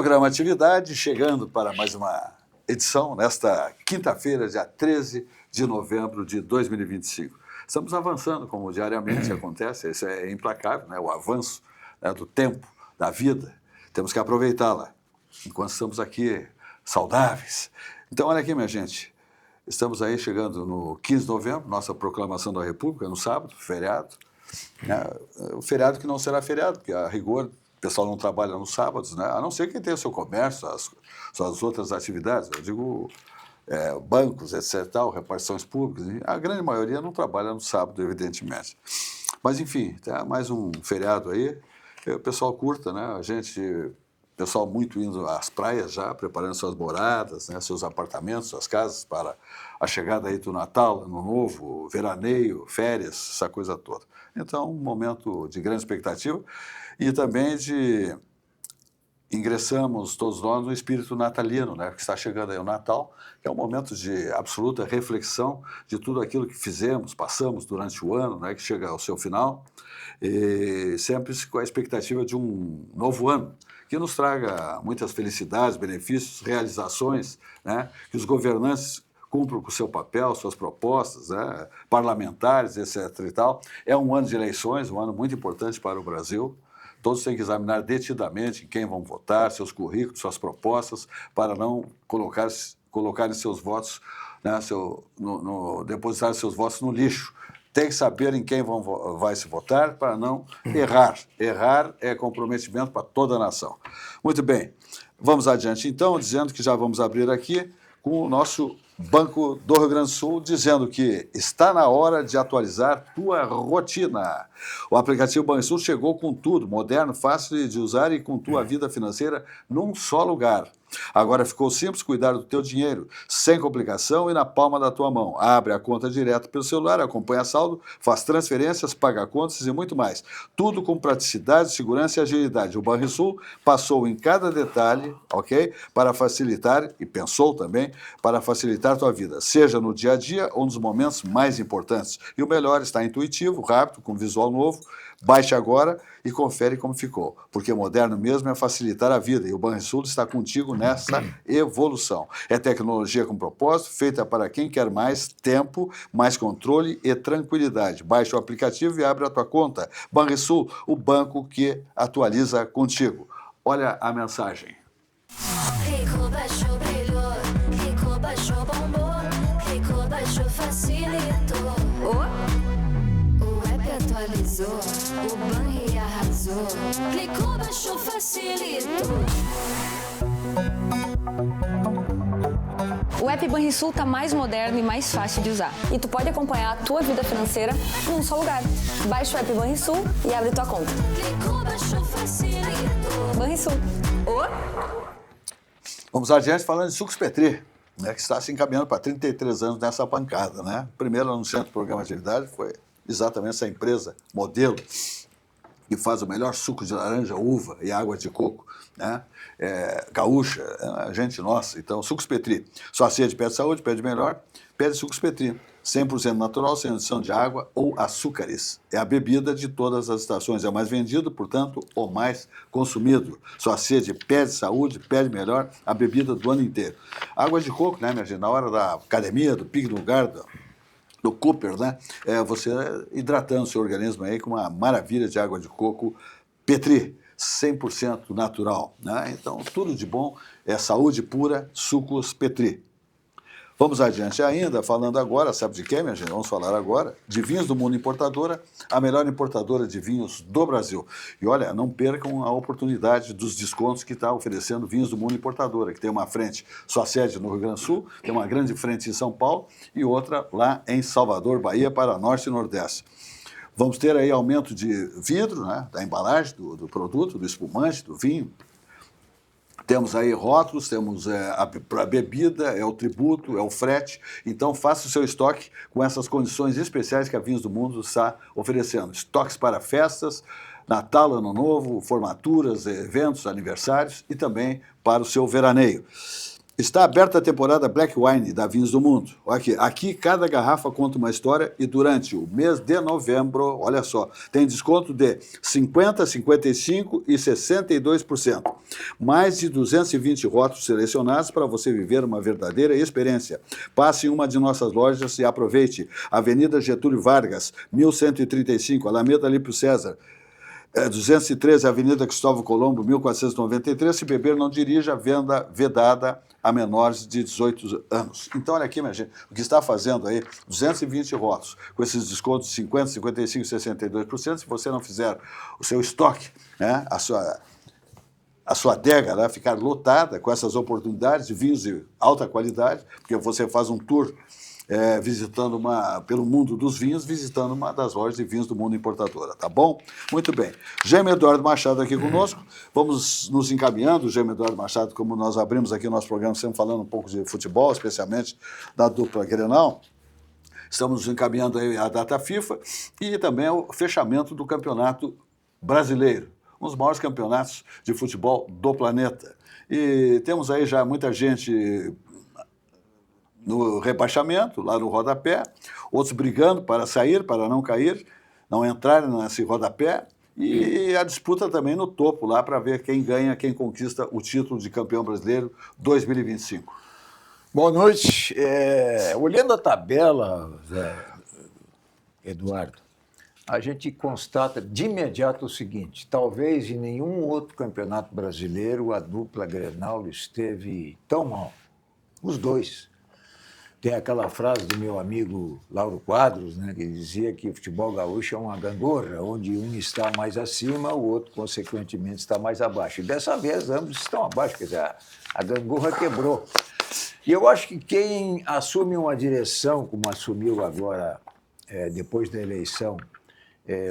Programa Atividade, chegando para mais uma edição, nesta quinta-feira, dia 13 de novembro de 2025. Estamos avançando, como diariamente acontece, isso é implacável, né? O avanço, né, do tempo, da vida. Temos que aproveitá-la, enquanto estamos aqui saudáveis. Então, olha aqui, minha gente, estamos aí chegando no 15 de novembro, nossa proclamação da República, no sábado, feriado. O feriado que não será feriado, porque a rigor o pessoal não trabalha nos sábados, né? A não ser quem tem o seu comércio, suas outras atividades, eu digo bancos, etc., tal, repartições públicas, a grande maioria não trabalha no sábado, evidentemente. Mas, enfim, tá mais um feriado aí, o pessoal curta, né? O pessoal muito indo às praias já, preparando suas moradas, né? Seus apartamentos, suas casas para a chegada aí do Natal, Ano Novo, veraneio, férias, essa coisa toda. Então, um momento de grande expectativa e também ingressamos todos nós no espírito natalino, né? Que está chegando aí o Natal, que é um momento de absoluta reflexão de tudo aquilo que fizemos, passamos durante o ano, né? Que chega ao seu final, e sempre com a expectativa de um novo ano, que nos traga muitas felicidades, benefícios, realizações, né? Que os governantes cumpram com o seu papel, suas propostas, né? Parlamentares, etc. e tal. É um ano de eleições, um ano muito importante para o Brasil. Todos têm que examinar detidamente quem vão votar, seus currículos, suas propostas, para não colocarem seus votos, né, depositar seus votos no lixo. Tem que saber em quem vai se votar para não errar. Errar é comprometimento para toda a nação. Muito bem, vamos adiante então, dizendo que já vamos abrir aqui com o nosso Banco do Rio Grande do Sul, dizendo que está na hora de atualizar tua rotina. O aplicativo Banrisul chegou com tudo, moderno, fácil de usar e com tua vida financeira num só lugar. Agora ficou simples cuidar do teu dinheiro, sem complicação e na palma da tua mão. Abre a conta direto pelo celular, acompanha saldo, faz transferências, paga contas e muito mais. Tudo com praticidade, segurança e agilidade. O Banrisul passou em cada detalhe, ok? Para facilitar, e pensou também, para facilitar a tua vida, seja no dia a dia ou nos momentos mais importantes. E o melhor, está intuitivo, rápido, com visual novo. Baixe agora e confere como ficou, porque moderno mesmo é facilitar a vida e o Banrisul está contigo nessa evolução. É tecnologia com propósito, feita para quem quer mais tempo, mais controle e tranquilidade. Baixe o aplicativo e abre a tua conta. Banrisul, o banco que atualiza contigo. Olha a mensagem. Rico baixou, brilhou, Rico baixou, bombou, Rico baixou, facilitou. O app atualizou, o Banri arrasou, clicou, baixou, facilitou. O app Banrisul está mais moderno e mais fácil de usar. E tu pode acompanhar a tua vida financeira num só lugar. Baixa o app Banrisul e abre tua conta. Clicou, baixou, facilitou. Banrisul. Vamos adiante falando de Sucos Petri, né, que está se encaminhando para 33 anos nessa bancada, né? Primeiro anunciante do programa de atividade foi exatamente essa empresa modelo que faz o melhor suco de laranja, uva e água de coco, né? Gaúcha, gente nossa. Então, Sucos Petri. Sua sede pede saúde, pede melhor, pede Sucos Petri. 100% natural, sem adição de água ou açúcares. É a bebida de todas as estações. É o mais vendido, portanto, o mais consumido. Sua sede pede saúde, pede melhor, a bebida do ano inteiro. Água de coco, né, minha gente? Na hora da academia, do pique no lugar, do Cooper, né? Você hidratando o seu organismo aí com uma maravilha de água de coco Petri, 100% natural, né? Então, tudo de bom, é saúde pura, Sucos Petri. Vamos adiante ainda, falando agora, sabe de quê, minha gente? Vamos falar agora de Vinhos do Mundo Importadora, a melhor importadora de vinhos do Brasil. E olha, não percam a oportunidade dos descontos que está oferecendo Vinhos do Mundo Importadora, que tem uma frente, sua sede no Rio Grande do Sul, tem uma grande frente em São Paulo e outra lá em Salvador, Bahia, para Norte e Nordeste. Vamos ter aí aumento de vidro, né, da embalagem, do produto, do espumante, do vinho. Temos aí rótulos, temos a bebida, é o tributo, é o frete. Então, faça o seu estoque com essas condições especiais que a Vinhos do Mundo está oferecendo. Estoques para festas, Natal, Ano Novo, formaturas, eventos, aniversários e também para o seu veraneio. Está aberta a temporada Black Wine da Vinhos do Mundo. Olha aqui. Aqui cada garrafa conta uma história e durante o mês de novembro, olha só, tem desconto de 50%, 55% e 62%. Mais de 220 rótulos selecionados para você viver uma verdadeira experiência. Passe em uma de nossas lojas e aproveite. Avenida Getúlio Vargas, 1135, Alameda Lípio César. 213, Avenida Cristóvão Colombo, 1493. Se beber, não dirija, venda vedada a menores de 18 anos. Então, olha aqui, minha gente, o que está fazendo aí, 220 rótulos, com esses descontos de 50%, 55% e 62%, se você não fizer o seu estoque, né, a sua adega, né, ficar lotada com essas oportunidades de vinhos de alta qualidade, porque você faz um tour visitando pelo mundo dos vinhos, visitando uma das lojas de vinhos do mundo importadora, tá bom? Muito bem. Gêmeo Eduardo Machado aqui conosco. Vamos nos encaminhando, Gêmeo Eduardo Machado, como nós abrimos aqui o nosso programa, sempre falando um pouco de futebol, especialmente da dupla Grenal. Estamos nos encaminhando aí a data FIFA e também o fechamento do Campeonato Brasileiro, um dos maiores campeonatos de futebol do planeta. E temos aí já muita gente no rebaixamento, lá no rodapé, outros brigando para sair, para não cair, não entrar nesse rodapé, e a disputa também no topo lá para ver quem ganha, quem conquista o título de campeão brasileiro 2025. Boa noite. Olhando a tabela, Eduardo, a gente constata de imediato o seguinte: talvez em nenhum outro campeonato brasileiro a dupla Grenal esteve tão mal. Os dois. Tem aquela frase do meu amigo Lauro Quadros, né, que dizia que o futebol gaúcho é uma gangorra, onde um está mais acima, o outro, consequentemente, está mais abaixo. E dessa vez, ambos estão abaixo, quer dizer, a gangorra quebrou. E eu acho que quem assume uma direção, como assumiu agora, depois da eleição,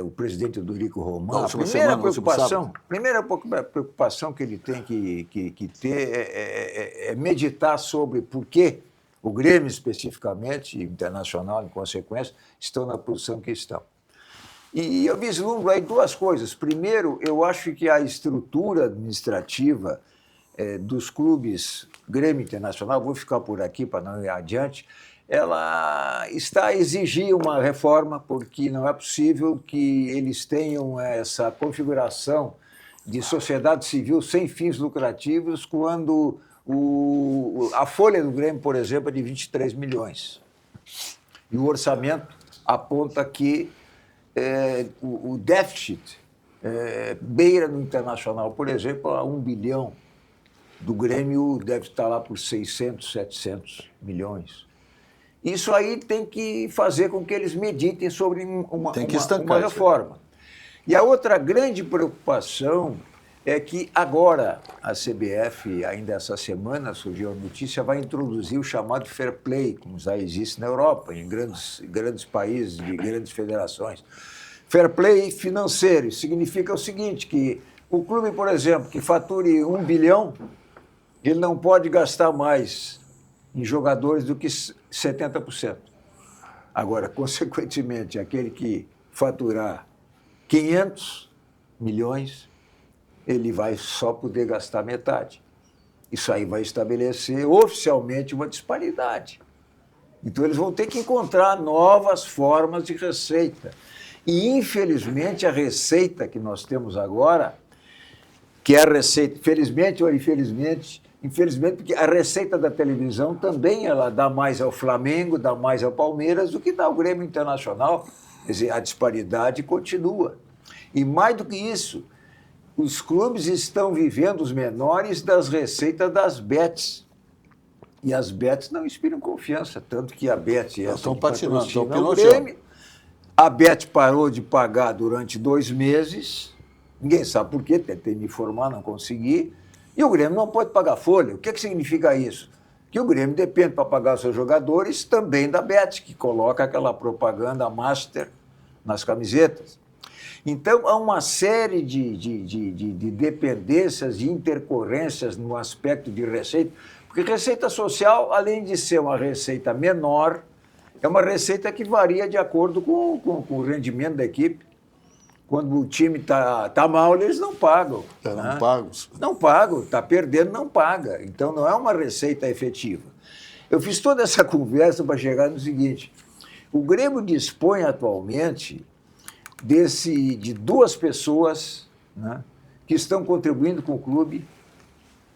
o presidente Eurico Roman, a primeira preocupação que ele tem que ter é meditar sobre por que o Grêmio, especificamente, e o Internacional, em consequência, estão na posição que estão. E eu vislumbro aí duas coisas. Primeiro, eu acho que a estrutura administrativa dos clubes Grêmio Internacional, vou ficar por aqui para não ir adiante, ela está a exigir uma reforma, porque não é possível que eles tenham essa configuração de sociedade civil sem fins lucrativos quando a folha do Grêmio, por exemplo, é de 23 milhões. E o orçamento aponta que o déficit beira no Internacional, por exemplo, a 1 bilhão. Do Grêmio deve estar lá por 600, 700 milhões. Isso aí tem que fazer com que eles meditem sobre uma reforma. E a outra grande preocupação é que agora a CBF, ainda essa semana, surgiu a notícia, vai introduzir o chamado fair play, como já existe na Europa, em grandes países, de grandes federações. Fair play financeiro significa o seguinte, que o clube, por exemplo, que fature 1 bilhão, ele não pode gastar mais em jogadores do que 70%. Agora, consequentemente, aquele que faturar 500 milhões, ele vai só poder gastar metade. Isso aí vai estabelecer oficialmente uma disparidade. Então, eles vão ter que encontrar novas formas de receita. E, infelizmente, a receita que nós temos agora, que é a receita, felizmente ou infelizmente, porque a receita da televisão também ela dá mais ao Flamengo, dá mais ao Palmeiras do que dá ao Grêmio Internacional. Quer dizer, a disparidade continua. E mais do que isso, os clubes estão vivendo os menores das receitas das bets. E as bets não inspiram confiança, tanto que a bet estão patinando, estão Grêmio, a bet parou de pagar durante 2 meses, ninguém sabe por quê, tentei me informar, não consegui, e o Grêmio não pode pagar folha. O que significa isso? Que o Grêmio depende para pagar seus jogadores também da bet, que coloca aquela propaganda master nas camisetas. Então, há uma série de dependências, de intercorrências no aspecto de receita, porque receita social, além de ser uma receita menor, é uma receita que varia de acordo com o rendimento da equipe, Quando o time tá mal, eles não pagam. Não pagam. Não pagam, está perdendo, não paga. Então não é uma receita efetiva. Eu fiz toda essa conversa para chegar no seguinte: o Grêmio dispõe atualmente de duas pessoas, né, que estão contribuindo com o clube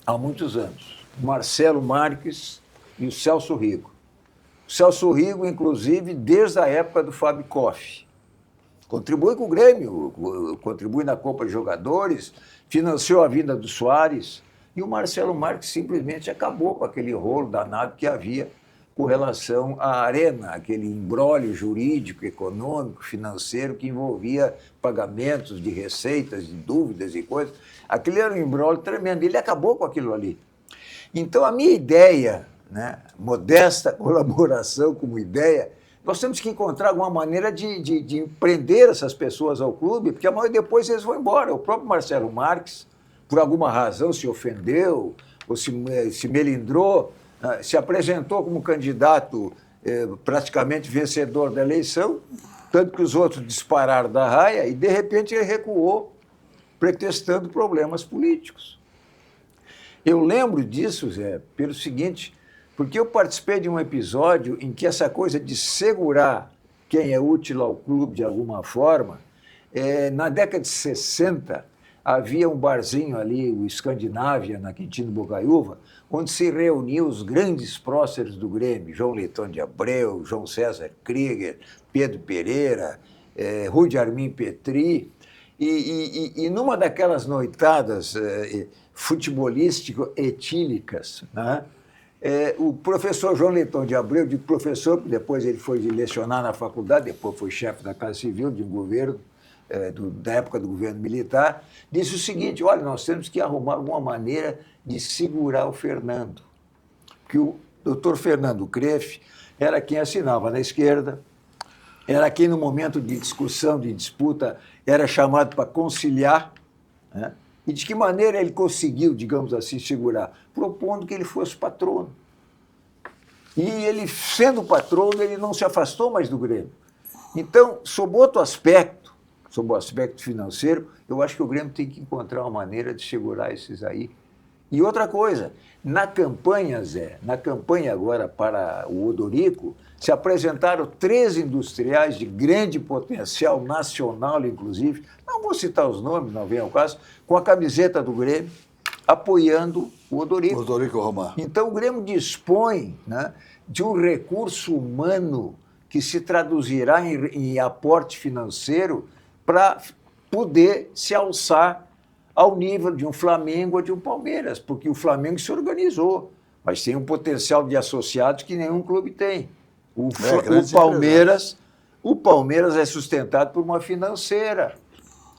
há muitos anos. O Marcelo Marques e o Celso Rigo. O Celso Rigo, inclusive, desde a época do Fábio Koff. Contribui com o Grêmio, contribui na Copa de Jogadores, financiou a vinda do Soares. E o Marcelo Marques simplesmente acabou com aquele rolo danado que havia com relação à Arena, aquele imbróglio jurídico, econômico, financeiro que envolvia pagamentos de receitas, de dúvidas e coisas. Aquele era um imbróglio tremendo. Ele acabou com aquilo ali. Então, a minha ideia, né, modesta colaboração como ideia, nós temos que encontrar alguma maneira de prender essas pessoas ao clube, porque amanhã depois eles vão embora. O próprio Marcelo Marques, por alguma razão, se ofendeu ou se melindrou, se apresentou como candidato praticamente vencedor da eleição, tanto que os outros dispararam da raia e, de repente, ele recuou, pretextando problemas políticos. Eu lembro disso, Zé, pelo seguinte, porque eu participei de um episódio em que essa coisa de segurar quem é útil ao clube de alguma forma, na década de 60, havia um barzinho ali, o Escandinávia, na Quintino Bocaiúva, onde se reuniam os grandes próceres do Grêmio, João Leitão de Abreu, João César Krieger, Pedro Pereira, Rudi Armin Petri, e numa daquelas noitadas futebolístico-etílicas, né, o professor João Leitão de Abreu, de professor, depois ele foi lecionar na faculdade, depois foi chefe da Casa Civil de um governo, da época do governo militar, disse o seguinte: olha, nós temos que arrumar alguma maneira de segurar o Fernando. Porque o doutor Fernando Kreff era quem assinava na esquerda, era quem no momento de discussão, de disputa, era chamado para conciliar, né? E de que maneira ele conseguiu, digamos assim, segurar? Propondo que ele fosse patrono. E ele, sendo patrono, ele não se afastou mais do Grêmio. Então, sob outro aspecto, sob o aspecto financeiro, eu acho que o Grêmio tem que encontrar uma maneira de segurar esses aí. E outra coisa, na campanha, Zé, na campanha agora para o Odorico, se apresentaram 3 industriais de grande potencial nacional, inclusive, não vou citar os nomes, não vem ao caso, com a camiseta do Grêmio, apoiando o Odorico. Odorico Román. Então, o Grêmio dispõe, né, de um recurso humano que se traduzirá em aporte financeiro para poder se alçar ao nível de um Flamengo ou de um Palmeiras, porque o Flamengo se organizou, mas tem um potencial de associados que nenhum clube tem. O Palmeiras é sustentado por uma financeira.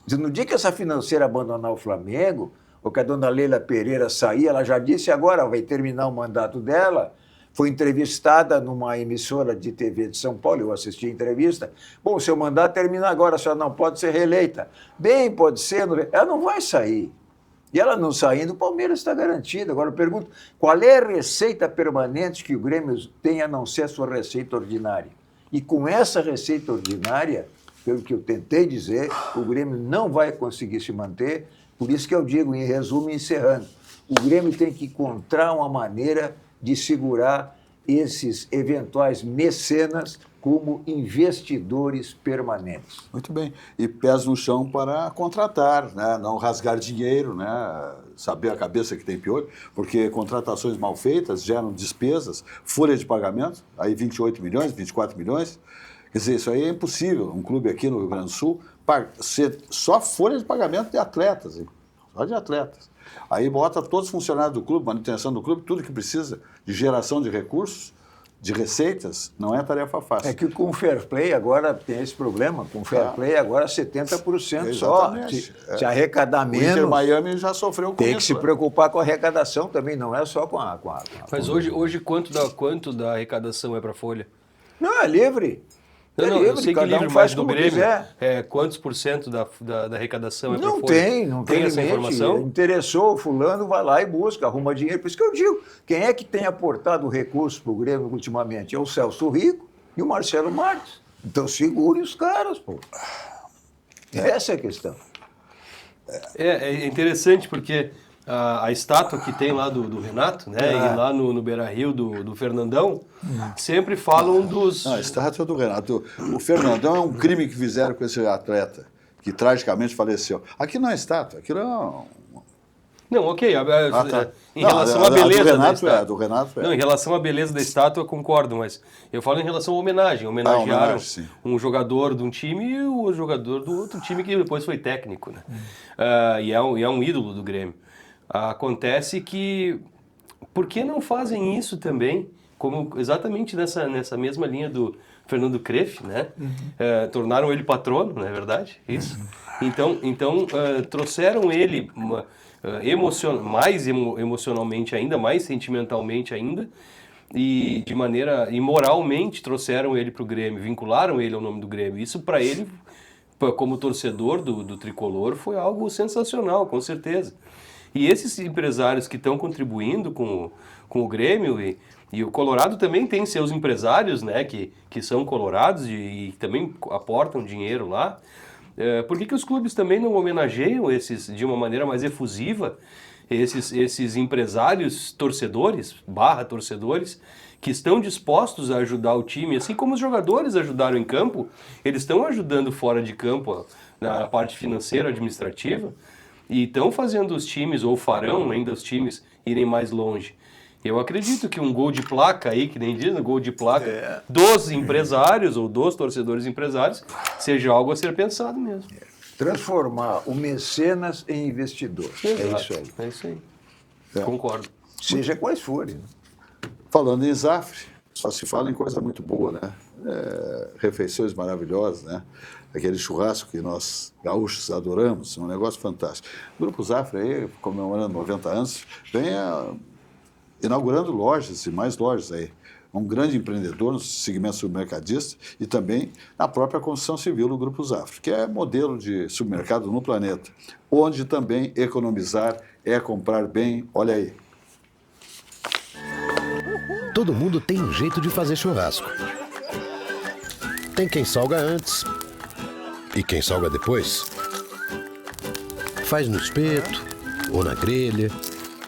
No dia que essa financeira abandonar o Flamengo, ou que a dona Leila Pereira sair, ela já disse agora, vai terminar o mandato dela, foi entrevistada numa emissora de TV de São Paulo, eu assisti a entrevista. Bom, seu mandato termina agora, a senhora não pode ser reeleita. Bem, pode ser, ela não vai sair. E ela não saindo, o Palmeiras está garantido. Agora eu pergunto, qual é a receita permanente que o Grêmio tem a não ser a sua receita ordinária? E com essa receita ordinária, pelo que eu tentei dizer, o Grêmio não vai conseguir se manter. Por isso que eu digo, em resumo, encerrando, o Grêmio tem que encontrar uma maneira de segurar esses eventuais mecenas como investidores permanentes. Muito bem. E pés no chão para contratar, né? Não rasgar dinheiro, né? Saber a cabeça que tem piolho, porque contratações mal feitas geram despesas, folha de pagamento, aí 28 milhões, 24 milhões. Quer dizer, isso aí é impossível. Um clube aqui no Rio Grande do Sul, ser só folha de pagamento de atletas, hein? Só de atletas. Aí bota todos os funcionários do clube, manutenção do clube, tudo que precisa de geração de recursos, de receitas, não é tarefa fácil. É que com o Fair Play agora tem esse problema. Com o Fair Play agora 70% só. Se arrecadar menos... O Inter Miami já sofreu com isso. Tem que se preocupar com a arrecadação também, não é só com a Mas hoje quanto da arrecadação é para folha? Não, é livre. Não, eu sei que livre, faz mas do Grêmio, quantos por cento da arrecadação é para folha? Não tem essa informação? Interessou, o fulano vai lá e busca, arruma dinheiro. Por isso que eu digo, quem é que tem aportado recursos para o Grêmio ultimamente? É o Celso Rico e o Marcelo Marques. Então segure os caras, pô. Essa é a questão. É interessante porque a estátua que tem lá do Renato, né? E lá no Beira-Rio do Fernandão, sempre falam dos... Não, a estátua do Renato. O Fernandão é um crime que fizeram com esse atleta, que tragicamente faleceu. Aqui não é estátua, aquilo é Não, ok. tá. Em relação à beleza da estátua. Do Renato é. Não, em relação à beleza da estátua, eu concordo, mas eu falo em relação à homenagem. Homenagearam um jogador de um time e o jogador do outro time que depois foi técnico, né? E é um ídolo do Grêmio. Acontece que... Por que não fazem isso também, como exatamente nessa mesma linha do Fernando Kreff, né? Tornaram ele patrono, não é verdade? Isso. Então trouxeram ele... mais emocionalmente ainda, mais sentimentalmente ainda, e moralmente trouxeram ele para o Grêmio, vincularam ele ao nome do Grêmio. Isso para ele, como torcedor do Tricolor, foi algo sensacional, com certeza. E esses empresários que estão contribuindo com o Grêmio, e o Colorado também tem seus empresários, né, que são colorados e também aportam dinheiro lá. Por que os clubes também não homenageiam de uma maneira mais efusiva esses empresários torcedores que estão dispostos a ajudar o time, assim como os jogadores ajudaram em campo, eles estão ajudando fora de campo na parte financeira, administrativa, e estão fazendo os times, ou farão ainda os times, irem mais longe. Eu acredito que um gol de placa aí, que nem diz, um gol de placa dos empresários ou dos torcedores empresários, seja algo a ser pensado mesmo. Transformar o mecenas em investidor. Exato. É isso aí. Concordo. Seja quais forem. Né? Falando em Zafre, só se fala em coisa muito boa, né? Refeições maravilhosas, né? Aquele churrasco que nós gaúchos adoramos, um negócio fantástico. O Grupo Zafre aí, comemorando 90 anos, vem inaugurando lojas e mais lojas aí. Um grande empreendedor no segmento supermercadista e também na própria construção civil do Grupo Zafre, que é modelo de supermercado no planeta, onde também economizar é comprar bem, olha aí. Todo mundo tem um jeito de fazer churrasco. Tem quem salga antes e quem salga depois. Faz no espeto ou na grelha,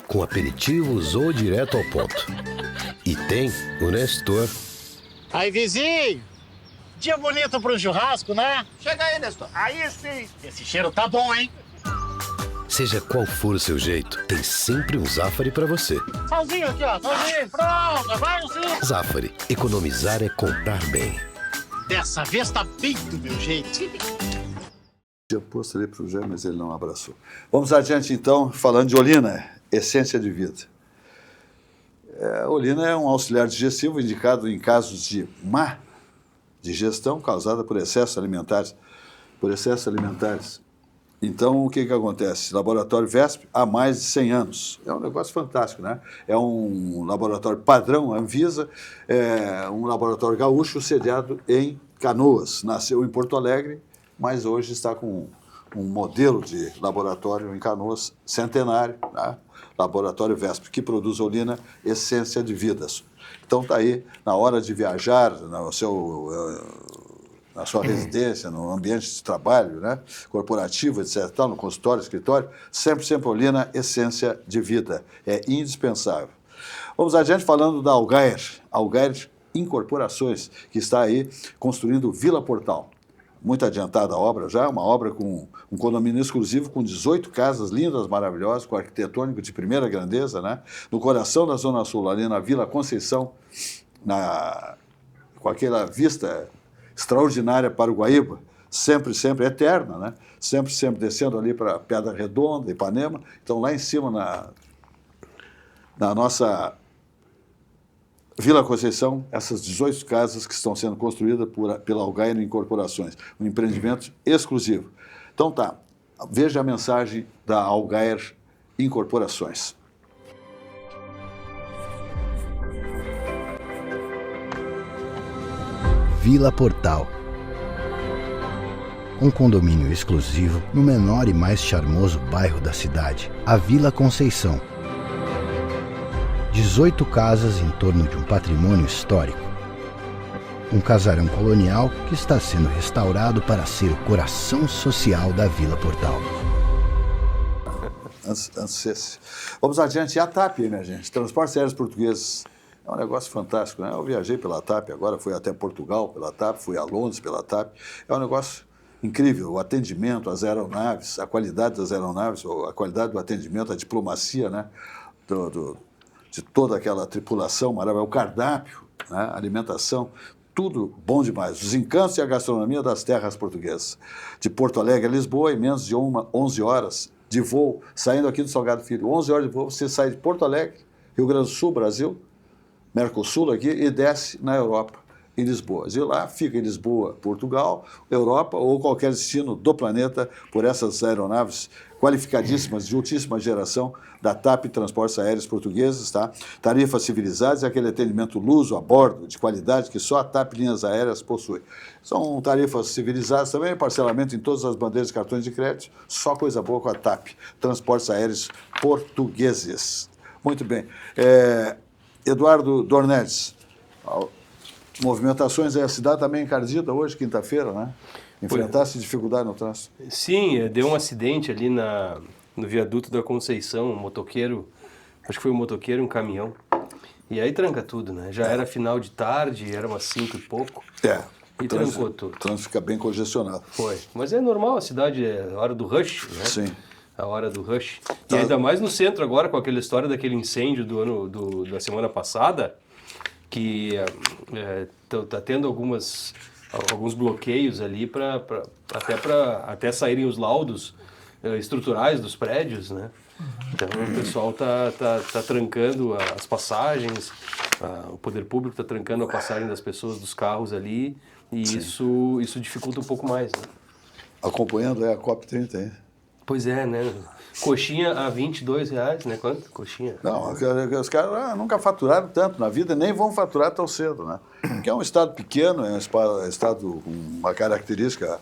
com aperitivos ou direto ao ponto. E tem o Nestor. Aí, vizinho! Dia bonito para um churrasco, né? Chega aí, Nestor. Aí sim! Esse cheiro tá bom, hein? Seja qual for o seu jeito, tem sempre um Zafari para você. Salzinho aqui, ó. Salzinho. Pronto, vai sim. Zafari. Economizar é comprar bem. Dessa vez tá bem do meu jeito. Eu posto ali para o Jé, mas ele não abraçou. Vamos adiante, então, falando de Olina, essência de vida. Olina é um auxiliar digestivo indicado em casos de má digestão causada por excessos alimentares. Então, o que acontece? Laboratório VESP há mais de 100 anos. É um negócio fantástico, né? É um laboratório padrão Anvisa, um laboratório gaúcho sediado em Canoas. Nasceu em Porto Alegre, mas hoje está com um modelo de laboratório em Canoas centenário, né? Laboratório VESP, que produz Olina, essência de vidas. Então está aí, na hora de viajar, na sua residência, no ambiente de trabalho, né? Corporativo, etc., no consultório, escritório, sempre Olina, essência de vida. É indispensável. Vamos adiante falando da Algair Incorporações, que está aí construindo Vila Portal. Muito adiantada a obra já, uma obra com um condomínio exclusivo com 18 casas lindas, maravilhosas, com arquitetônico de primeira grandeza, né? No coração da Zona Sul, ali na Vila Conceição, com aquela vista extraordinária para o Guaíba, sempre eterna, né? Sempre descendo ali para Pedra Redonda, Ipanema. Então, lá em cima, na nossa Vila Conceição, essas 18 casas que estão sendo construídas pela Algair Incorporações, um empreendimento exclusivo. Então tá, veja a mensagem da Algair Incorporações. Vila Portal. Um condomínio exclusivo no menor e mais charmoso bairro da cidade, a Vila Conceição. 18 casas em torno de um patrimônio histórico. um casarão colonial que está sendo restaurado para ser o coração social da Vila Portal. Vamos adiante. E a TAP, minha gente? Transportes Aéreos Portugueses. É um negócio fantástico, né? Eu viajei pela TAP, agora fui até Portugal pela TAP, fui a Londres pela TAP. É um negócio incrível. O atendimento às aeronaves, a qualidade das aeronaves, a qualidade do atendimento, a diplomacia, né? De toda aquela tripulação maravilhosa, o cardápio, né? A alimentação, tudo bom demais. Os encantos e a gastronomia das terras portuguesas. De Porto Alegre a Lisboa, em menos de 11 horas de voo, saindo aqui do Salgado Filho. 11 horas de voo, você sai de Porto Alegre, Rio Grande do Sul, Brasil, Mercosul aqui, e desce na Europa, em Lisboa. De lá fica em Lisboa, Portugal, Europa ou qualquer destino do planeta por essas aeronaves qualificadíssimas, de altíssima geração, da TAP Transportes Aéreos Portugueses, tá? Tarifas civilizadas e aquele atendimento luso a bordo, de qualidade, que só a TAP Linhas Aéreas possui. São tarifas civilizadas também, parcelamento em todas as bandeiras de cartões de crédito, só coisa boa com a TAP Transportes Aéreos Portugueses. Muito bem. Eduardo Dornelles, movimentações aí, a cidade também encardida hoje, quinta-feira, né? Enfrentasse dificuldade no trânsito. Sim, deu um acidente ali no viaduto da Conceição, um motoqueiro, acho que foi um motoqueiro e um caminhão. E aí tranca tudo, né? Já era final de tarde, era umas 5 e pouco. E trancou tudo. O trânsito fica bem congestionado. Foi. Mas é normal, a cidade é a hora do rush, né? Sim. A hora do rush. E ainda mais no centro agora, com aquela história daquele incêndio da semana passada, que tá tendo alguns bloqueios ali até saírem os laudos estruturais dos prédios, né? Então o pessoal tá trancando as passagens, o poder público está trancando a passagem das pessoas dos carros ali, e isso dificulta um pouco mais, né? Acompanhando a COP30 aí. Pois é, né? Coxinha a R$22, né? Quanto? Coxinha? Não, os caras nunca faturaram tanto na vida, nem vão faturar tão cedo, né? Porque é um estado pequeno, é um estado com uma característica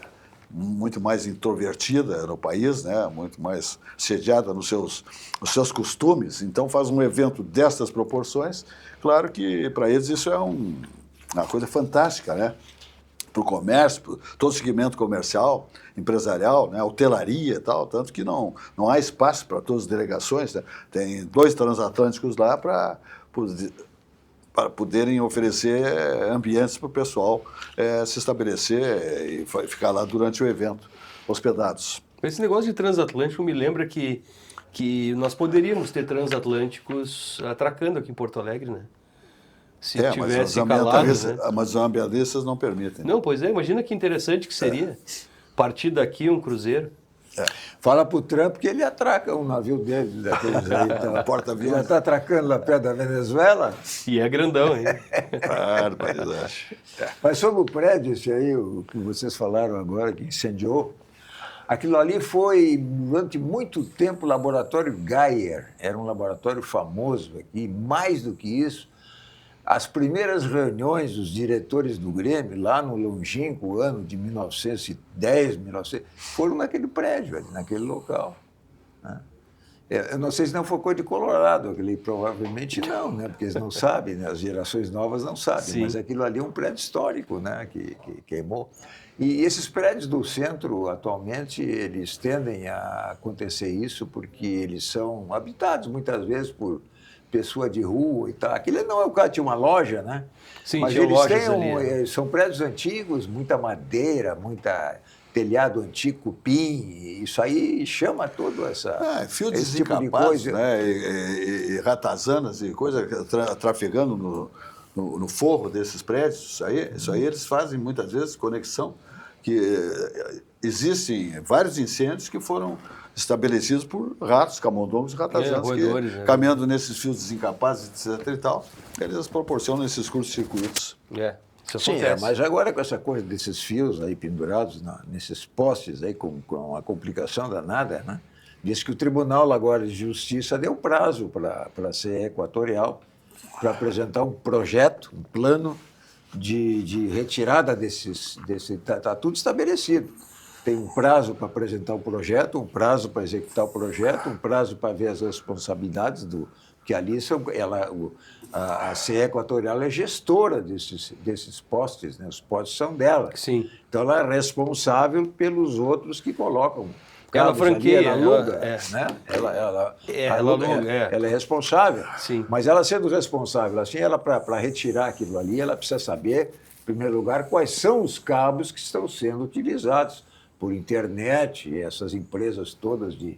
muito mais introvertida no país, né? Muito mais sediada nos seus costumes. Então faz um evento destas proporções, claro que para eles isso é uma coisa fantástica, né? Para o comércio, para todo o segmento comercial, empresarial, né, hotelaria e tal, tanto que não há espaço para todas as delegações, né? Tem 2 transatlânticos lá para poderem oferecer ambientes para o pessoal se estabelecer e ficar lá durante o evento, hospedados. Esse negócio de transatlântico me lembra que nós poderíamos ter transatlânticos atracando aqui em Porto Alegre, né? Se tivesse calado, né? Mas os ambientalistas não permitem. Não, pois é, imagina que interessante que seria partir daqui um cruzeiro. Fala pro Trump que ele atraca um navio dele, daqueles aí. Tá, porta-aviões. Ele está atracando lá perto da Venezuela. E é grandão, hein? Barbaridade. Mas sobre o prédio, esse aí, o que vocês falaram agora, que incendiou, aquilo ali foi, durante muito tempo, o laboratório Geyer. Era um laboratório famoso aqui. Mais do que isso, as primeiras reuniões dos diretores do Grêmio, lá no longínquo ano de 1910, foram naquele prédio, ali, naquele local. Né? Eu não sei se não foi coisa de Colorado, aquele, provavelmente não, né? Porque eles não sabem, né? As gerações novas não sabem, sim. Mas aquilo ali é um prédio histórico, né? que queimou. E esses prédios do centro, atualmente, eles tendem a acontecer isso porque eles são habitados, muitas vezes, por pessoa de rua e tal. Aquilo não é o caso, tinha uma loja, né? Sim, mas eles têm são prédios antigos, muita madeira, muita telhado antigo, cupim, isso aí chama todo fio esse tipo de coisa. Né? E ratazanas e coisa trafegando no forro desses prédios. Isso aí eles fazem muitas vezes conexão, que existem vários incêndios que foram estabelecidos por ratos, camundongos e ratazanas, que, caminhando nesses fios desencapazes, etc. e tal, eles proporcionam esses curtos-circuitos. Sim, mas agora com essa coisa desses fios aí pendurados nesses postes aí com a complicação danada, né? Diz que o Tribunal agora de Justiça deu prazo para a CE Equatorial para apresentar um projeto, um plano de retirada desses... Está tudo estabelecido. Tem um prazo para apresentar o projeto, um prazo para executar o projeto, um prazo para ver as responsabilidades Porque ali a CE Equatorial é gestora desses postes, né? Os postes são dela. Sim. Então ela é responsável pelos outros que colocam. Ela franqueia, ela aluga, ela- né? Ela aluga, ela é responsável. Sim. Mas ela sendo responsável, assim, ela para retirar aquilo ali, ela precisa saber, em primeiro lugar, quais são os cabos que estão sendo utilizados por internet, e essas empresas todas de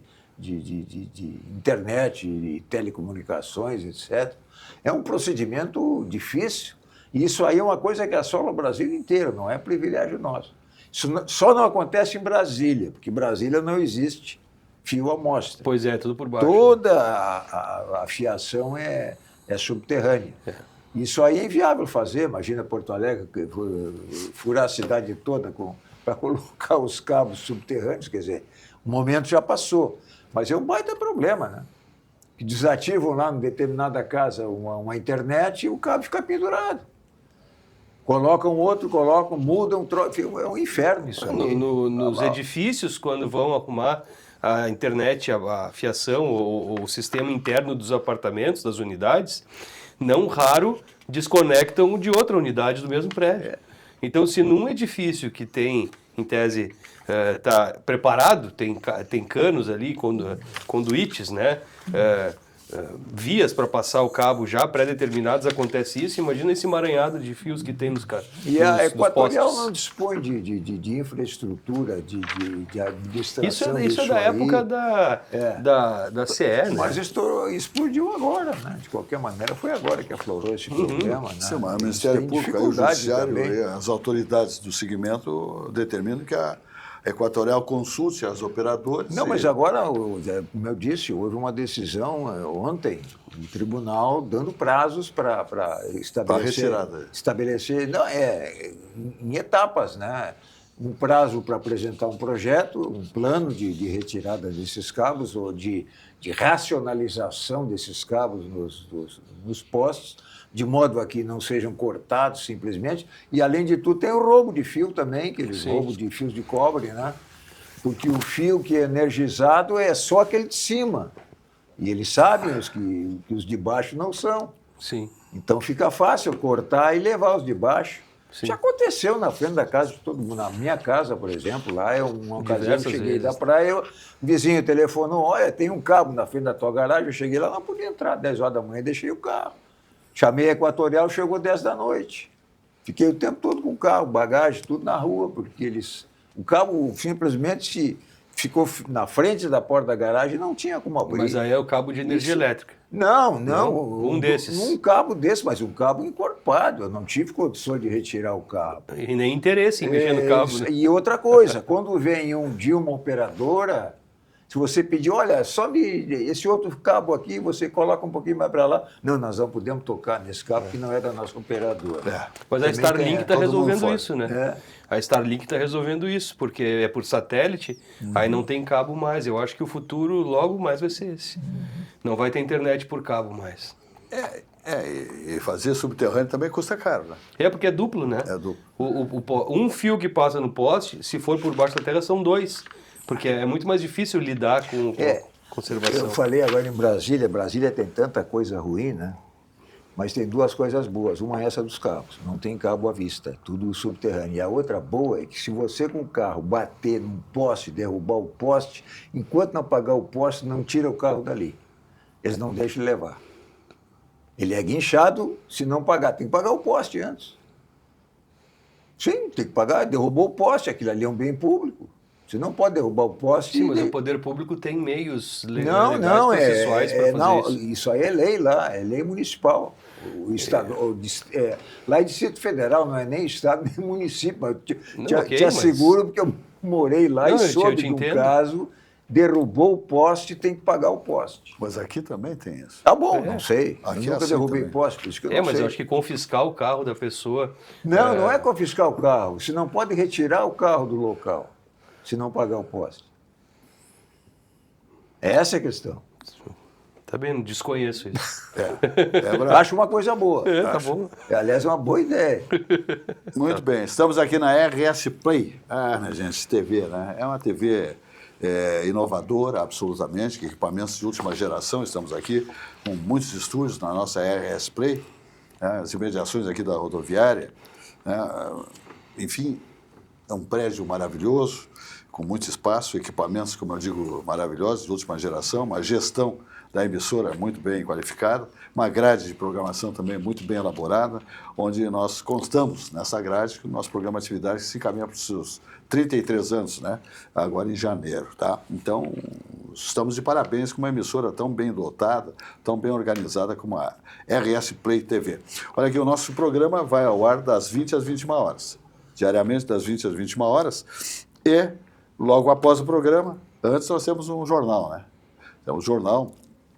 internet e telecomunicações, etc. É um procedimento difícil. E isso aí é uma coisa que assola o Brasil inteiro, não é privilégio nosso. Isso só não acontece em Brasília, porque em Brasília não existe fio à mostra. Pois é, tudo por baixo. Toda a fiação é subterrânea. Isso aí é inviável fazer. Imagina Porto Alegre furar a cidade toda para colocar os cabos subterrâneos. Quer dizer, o momento já passou. Mas é um baita problema, né? Que desativam lá em determinada casa uma internet e o cabo fica pendurado. Colocam outro, mudam, é um inferno isso aí. Nos edifícios, quando vão arrumar a internet, a fiação, o sistema interno dos apartamentos, das unidades, não raro desconectam de outra unidade do mesmo prédio. Então, se num edifício que tem, em tese, está preparado, tem canos ali, conduítes, né? Vias para passar o cabo já pré-determinados, acontece isso. Imagina esse emaranhado de fios que tem nos E a Equatorial não dispõe de infraestrutura, de administração. Isso é da época da CE, né? Mas explodiu agora, né? De qualquer maneira, foi agora que aflorou esse problema. Né? Sim, mas o Ministério Público, aí, o Judiciário, as autoridades do segmento determinam que a Equatorial consulte as operadoras. Não, mas agora, como eu disse, houve uma decisão ontem no tribunal dando prazos para estabelecer não, em etapas, né? Um prazo para apresentar um projeto, um plano de retirada desses cabos ou de racionalização desses cabos nos postes, de modo a que não sejam cortados simplesmente. E, além de tudo, tem o roubo de fio também, aqueles roubo de fios de cobre, né? Porque o fio que é energizado é só aquele de cima. E eles sabem que os de baixo não são. Sim. Então fica fácil cortar e levar os de baixo. Sim. Já aconteceu na frente da casa de todo mundo. Na minha casa, por exemplo, lá é uma ocasião que eu cheguei vezes. da praia, o vizinho telefonou, olha, tem um cabo na frente da tua garagem. Eu cheguei lá, não podia entrar 10 horas da manhã, deixei o carro. Chamei a Equatorial, chegou 10 da noite. Fiquei o tempo todo com o carro, bagagem, tudo na rua, porque o cabo simplesmente ficou na frente da porta da garagem e não tinha como abrir. Mas aí é o cabo de energia elétrica. Não. Um desses. Um cabo desse, mas um cabo encorpado. Eu não tive condições de retirar o cabo. E nem interesse em mexer no cabo. Né? E outra coisa, quando vem de uma operadora, se você pedir, olha, só esse outro cabo aqui, você coloca um pouquinho mais para lá. Não, nós não podemos tocar nesse cabo que não é da nossa operadora. Mas a Starlink está resolvendo isso, né? A Starlink está resolvendo isso, porque é por satélite, aí não tem cabo mais. Eu acho que o futuro logo mais vai ser esse. Não vai ter internet por cabo mais. E fazer subterrâneo também custa caro, né? Porque é duplo, né? É duplo. Um fio que passa no poste, se for por baixo da terra, são 2. Porque é muito mais difícil lidar com conservação. Eu falei agora em Brasília. Brasília tem tanta coisa ruim, né? Mas tem duas coisas boas. Uma é essa dos cabos. Não tem cabo à vista, tudo subterrâneo. E a outra boa é que se você com o carro bater num poste, derrubar o poste, enquanto não pagar o poste, não tira o carro dali. Eles não deixam levar. Ele é guinchado, se não pagar. Tem que pagar o poste antes. Sim, tem que pagar. Derrubou o poste, aquilo ali é um bem público. Você não pode derrubar o poste. Sim, mas o poder público tem meios legais, processuais para fazer isso. Isso aí é lei lá, é lei municipal. O estado, lá é Distrito Federal, não é nem estado nem município. Mas te asseguro, porque eu morei lá e soube de um caso, derrubou o poste, tem que pagar o poste. Mas aqui também tem isso. Tá bom, não sei. Aqui eu nunca derrubei poste, por isso que eu não sei. Mas eu acho que confiscar o carro da pessoa... Não é confiscar o carro. Você não pode retirar o carro do local se não pagar o poste. Essa é a questão. Tá bem, desconheço isso. Acho uma coisa boa. Tá bom. Aliás, é uma boa ideia. Muito bem. Estamos aqui na RS Play. Né, gente? TV, né? É uma TV inovadora, absolutamente, que equipamentos de última geração. Estamos aqui com muitos estúdios na nossa RS Play, as imediações aqui da rodoviária. Enfim, é um prédio maravilhoso, com muito espaço, equipamentos, como eu digo, maravilhosos, de última geração, uma gestão da emissora muito bem qualificada, uma grade de programação também muito bem elaborada, onde nós constamos nessa grade que o nosso programa de atividade se encaminha para os seus 33 anos, né? Agora em janeiro. Tá? Então, estamos de parabéns com uma emissora tão bem dotada, tão bem organizada como a RS Play TV. Olha aqui, o nosso programa vai ao ar das 20 às 21 horas, diariamente das 20 às 21 horas, e logo após o programa, antes nós temos um jornal, né? É um jornal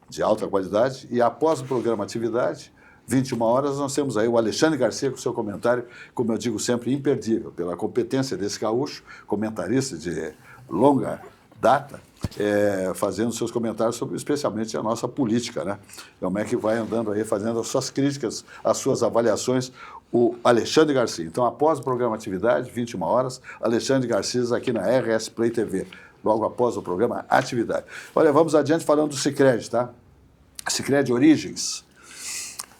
de alta qualidade, e após o programa Atividade, 21 horas, nós temos aí o Alexandre Garcia com seu comentário, como eu digo sempre, imperdível, pela competência desse gaúcho, comentarista de longa data, fazendo seus comentários sobre especialmente a nossa política, né? Como é que vai andando aí, fazendo as suas críticas, as suas avaliações, o Alexandre Garcia. Então, após o programa Atividade, 21 horas, Alexandre Garcia aqui na RS Play TV, logo após o programa Atividade. Olha, vamos adiante falando do Sicredi, tá? Sicredi Origens.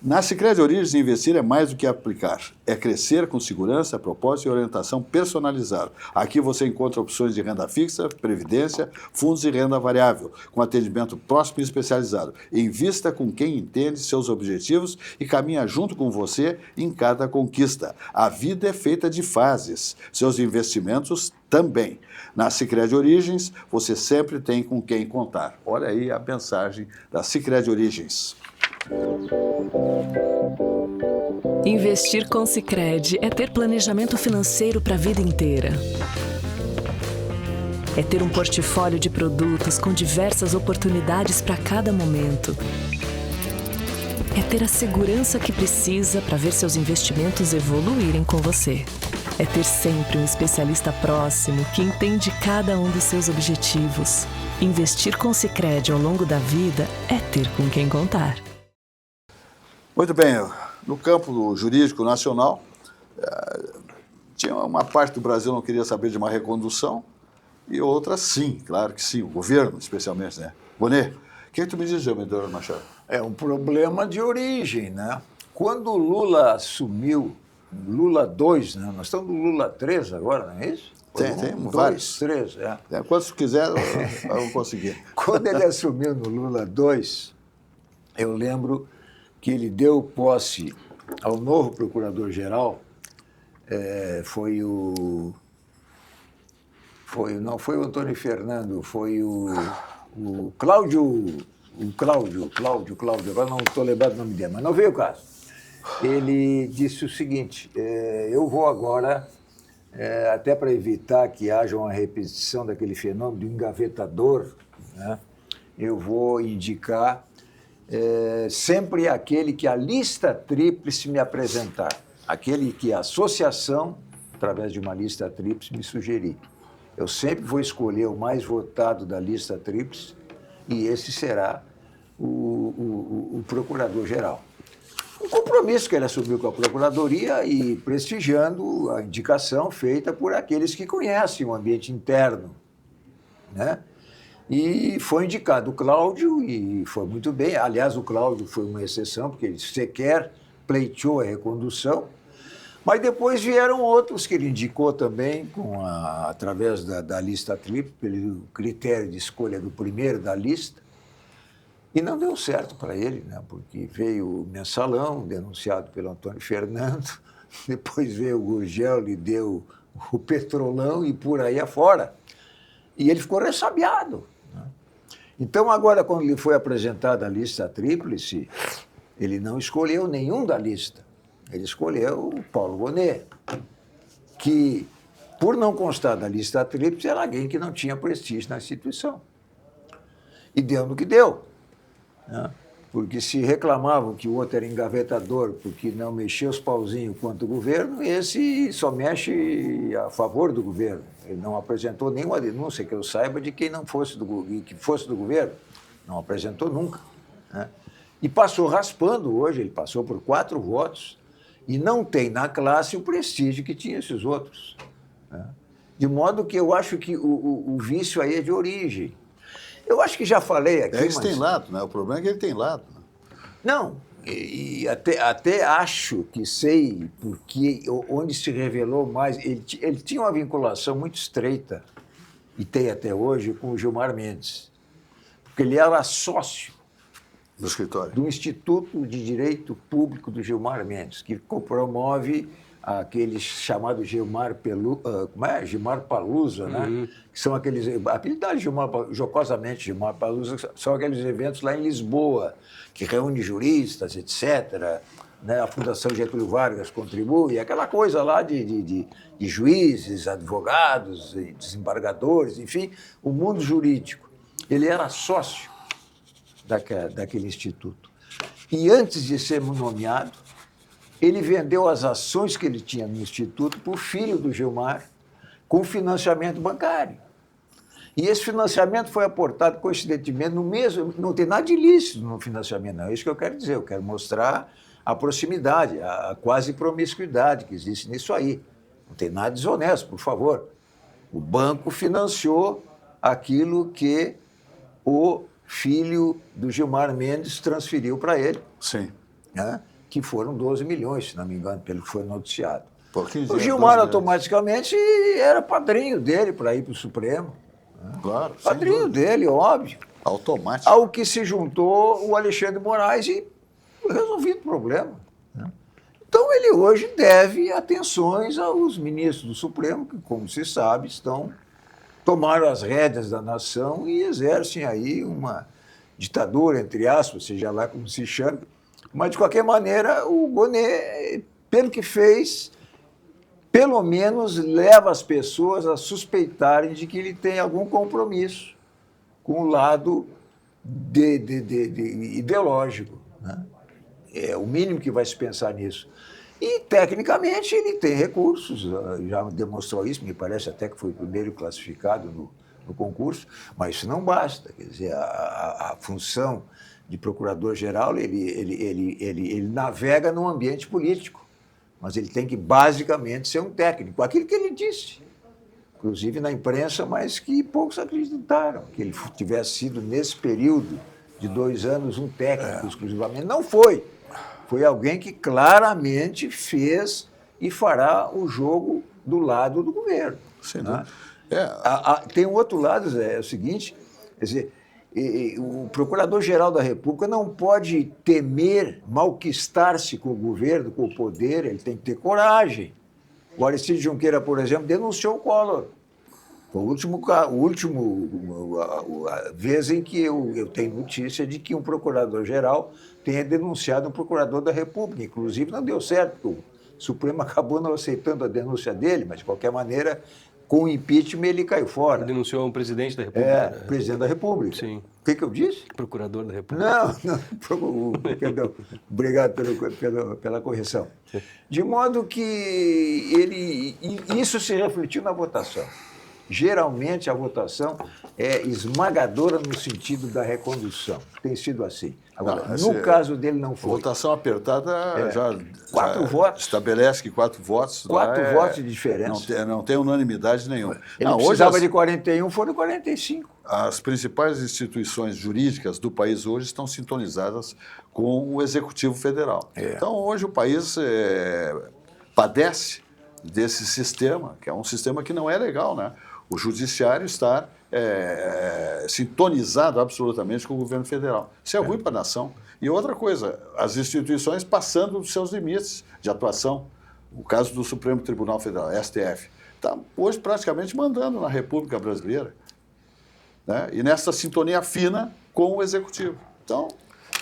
Na Sicredi Origens, investir é mais do que aplicar. É crescer com segurança, propósito e orientação personalizada. Aqui você encontra opções de renda fixa, previdência, fundos e renda variável, com atendimento próximo e especializado. Invista com quem entende seus objetivos e caminha junto com você em cada conquista. A vida é feita de fases. Seus investimentos também. Na Sicredi Origens, você sempre tem com quem contar. Olha aí a mensagem da Sicredi Origens. Investir com Sicredi é ter planejamento financeiro para a vida inteira. É ter um portfólio de produtos com diversas oportunidades para cada momento. É ter a segurança que precisa para ver seus investimentos evoluírem com você. É ter sempre um especialista próximo que entende cada um dos seus objetivos. Investir com Sicredi ao longo da vida é ter com quem contar. Muito bem, no campo jurídico nacional, tinha uma parte do Brasil não queria saber de uma recondução e outra sim, claro que sim, o governo especialmente, né? Bonet, o que tu me diz, Medeiros Machado? É um problema de origem, né? Quando o Lula assumiu, Lula 2, né? Nós estamos no Lula 3 agora, não é isso? Tem vários. 3, Quantos quiser, eu vou conseguir. Quando ele assumiu no Lula 2, eu lembro que ele deu posse ao novo procurador-geral, não foi o Antônio Fernando, foi o Cláudio, agora não estou lembrado o nome dele, mas não veio o caso. Ele disse o seguinte, eu vou agora, até para evitar que haja uma repetição daquele fenômeno do engavetador, né, eu vou indicar sempre aquele que a lista tríplice me apresentar, aquele que a associação, através de uma lista tríplice, me sugerir. Eu sempre vou escolher o mais votado da lista tríplice e esse será o procurador-geral. Um compromisso que ele assumiu com a Procuradoria e prestigiando a indicação feita por aqueles que conhecem o ambiente interno, né? E foi indicado o Cláudio e foi muito bem. Aliás, o Cláudio foi uma exceção, porque ele sequer pleiteou a recondução. Mas depois vieram outros que ele indicou também, através da lista tríplice, pelo critério de escolha do primeiro da lista. E não deu certo para ele, né? Porque veio o Mensalão, denunciado pelo Antônio Fernando, depois veio o Gurgel, lhe deu o Petrolão e por aí afora. E ele ficou ressabiado. Então, agora, quando lhe foi apresentada a lista tríplice, ele não escolheu nenhum da lista. Ele escolheu o Paulo Bonet, que, por não constar da lista tríplice, era alguém que não tinha prestígio na instituição. E deu no que deu, né? Porque se reclamavam que o outro era engavetador porque não mexia os pauzinhos quanto o governo, esse só mexe a favor do governo. Ele não apresentou nenhuma denúncia que eu saiba de quem não fosse que fosse do governo. Não apresentou nunca, né? E passou raspando hoje, ele passou por 4 votos e não tem na classe o prestígio que tinha esses outros, né? De modo que eu acho que o vício aí é de origem. Eu acho que já falei aqui, Isso tem lado, né? O problema é que ele tem lado. Né? Não, e até acho que sei porque onde se revelou mais. Ele tinha uma vinculação muito estreita, e tem até hoje, com o Gilmar Mendes. Porque ele era sócio do escritório do Instituto de Direito Público do Gilmar Mendes, que promove aqueles chamados Gilmar Palusa, né? Que são aqueles, apelidados jocosamente Gilmar Palusa, são aqueles eventos lá em Lisboa, que reúne juristas, etc. Né? A Fundação Getúlio Vargas contribui, aquela coisa lá de juízes, advogados, desembargadores, enfim, o mundo jurídico. Ele era sócio daquele instituto. E antes de ser nomeado, ele vendeu as ações que ele tinha no Instituto para o filho do Gilmar, com financiamento bancário. E esse financiamento foi aportado, coincidentemente, no mesmo... Não tem nada de ilícito no financiamento, não. É isso que eu quero dizer. Eu quero mostrar a proximidade, a quase promiscuidade que existe nisso aí. Não tem nada desonesto, por favor. O banco financiou aquilo que o filho do Gilmar Mendes transferiu para ele. Sim. Né? Que foram 12 milhões, se não me engano, pelo que foi noticiado. O Gilmar automaticamente era padrinho dele para ir para o Supremo. Né? Claro. Padrinho dele, óbvio. Automático. Ao que se juntou o Alexandre Moraes e resolvido o problema. Né? Então ele hoje deve atenções aos ministros do Supremo, que, como se sabe, tomaram as rédeas da nação e exercem aí uma ditadura, entre aspas, seja lá como se chame. Mas, de qualquer maneira, o Gonê, pelo que fez, pelo menos leva as pessoas a suspeitarem de que ele tem algum compromisso com o lado ideológico. Né? É o mínimo que vai se pensar nisso. E, tecnicamente, ele tem recursos, já demonstrou isso, me parece até que foi o primeiro classificado no concurso, mas isso não basta. Quer dizer, a função de procurador-geral, ele navega no ambiente político, mas ele tem que, basicamente, ser um técnico. Aquilo que ele disse, inclusive na imprensa, mas que poucos acreditaram, que ele tivesse sido, nesse período de 2 anos, um técnico exclusivamente. Não foi. Foi alguém que claramente fez e fará o jogo do lado do governo. Né? Tem um outro lado, Zé, é o seguinte, quer dizer, o Procurador-Geral da República não pode temer malquistar-se com o governo, com o poder, ele tem que ter coragem. O Aristide Junqueira, por exemplo, denunciou o Collor. Foi a vez em que eu tenho notícia de que um procurador-geral tenha denunciado um procurador da República. Inclusive, não deu certo, porque o Supremo acabou não aceitando a denúncia dele, mas, de qualquer maneira, com o impeachment, ele caiu fora. Ele denunciou um presidente da República. Presidente da República. Sim. O que eu disse? Procurador da República. Não, perdão. Obrigado pela correção. De modo que isso se refletiu na votação. Geralmente, a votação é esmagadora no sentido da recondução. Tem sido assim. Agora, no caso dele, não foi. Votação apertada já 4 votos. Estabelece que 4 votos. 4 votos de diferença. Não tem unanimidade nenhuma. Ele precisava de 41, foram 45. As principais instituições jurídicas do país hoje estão sintonizadas com o Executivo Federal. Então, hoje o país padece desse sistema, que é um sistema que não é legal, né? O judiciário está sintonizado absolutamente com o governo federal. Isso é ruim para a nação. E outra coisa, as instituições passando dos seus limites de atuação. O caso do Supremo Tribunal Federal, STF, está hoje praticamente mandando na República Brasileira. Né? E nessa sintonia fina com o Executivo. Então,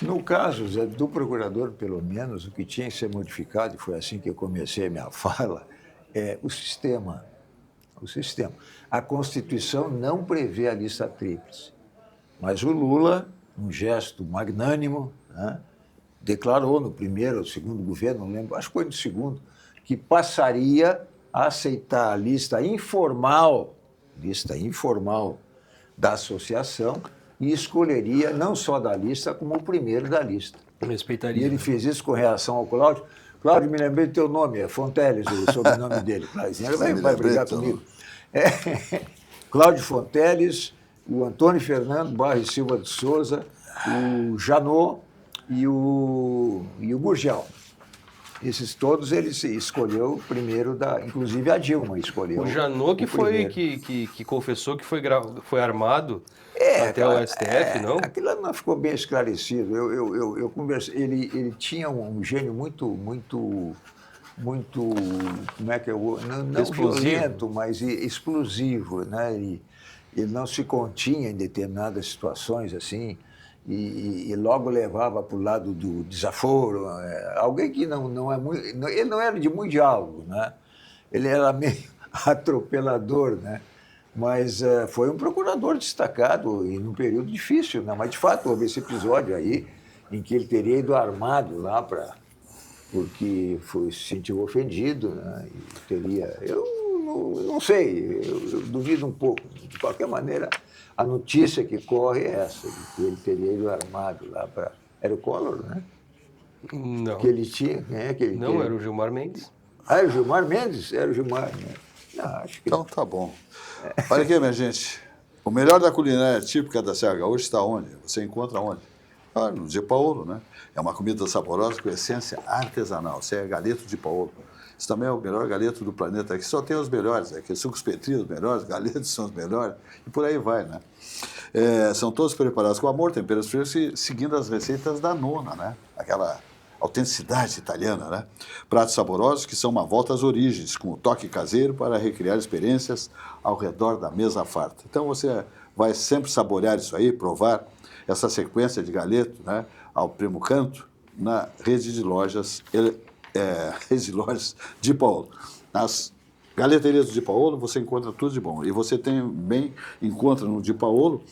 no caso do procurador, pelo menos, o que tinha que ser modificado, e foi assim que eu comecei a minha fala, é o sistema. O sistema. A Constituição não prevê a lista tríplice, mas o Lula, um gesto magnânimo, né, declarou no primeiro ou segundo governo, não lembro, acho que foi no segundo, que passaria a aceitar a lista informal da associação e escolheria não só da lista, como o primeiro da lista. Respeitaria. E ele fez isso com reação ao Cláudio. Cláudio, me lembrei do teu nome, é Fonteles, o sobrenome dele. Ele vai brigar comigo. Cláudio Fonteles, o Antônio Fernando Barros Silva de Souza, o Janot e o Gurgel. Esses todos ele escolheu primeiro, inclusive a Dilma escolheu. O Janot que foi que confessou que foi armado até o STF, não? Aquilo não ficou bem esclarecido. Eu conversei, ele tinha um gênio muito, como é que eu vou... Não violento, mas explosivo, né? Ele não se continha em determinadas situações, assim, e logo levava para o lado do desaforo. Alguém que não é muito... Ele não era de muito diálogo, né? Ele era meio atropelador, né? Mas foi um procurador destacado e num período difícil, né? Mas, de fato, houve esse episódio aí em que ele teria ido armado lá porque se sentiu ofendido, né? E teria... Eu não sei, eu duvido um pouco. De qualquer maneira, a notícia que corre é essa, de que ele teria ido armado lá para... Era o Collor, né? Não. Que ele tinha... Não, era o Gilmar Mendes. Ah, era o Gilmar Mendes? Era o Gilmar, né? Não, acho que... Então tá bom. Olha aqui, minha gente. O melhor da culinária típica da Serra Gaúcha está onde? Você encontra onde? No Di Paolo, né? É uma comida saborosa com essência artesanal. Isso é galeto de Paolo. Isso também é o melhor galeto do planeta. Aqui só tem os melhores. Aqui sucos petri, os melhores, galetos são os melhores. E por aí vai, né? São todos preparados com amor, temperos frios, seguindo as receitas da nona, né? Aquela autenticidade italiana, né? Pratos saborosos que são uma volta às origens, com o toque caseiro para recriar experiências ao redor da mesa farta. Então você vai sempre saborear isso aí, provar essa sequência de galeto, né? Ao Primo Canto, na rede de lojas Di Paolo. Nas galeterias do Di Paolo você encontra tudo de bom. E você também encontra no Di Paolo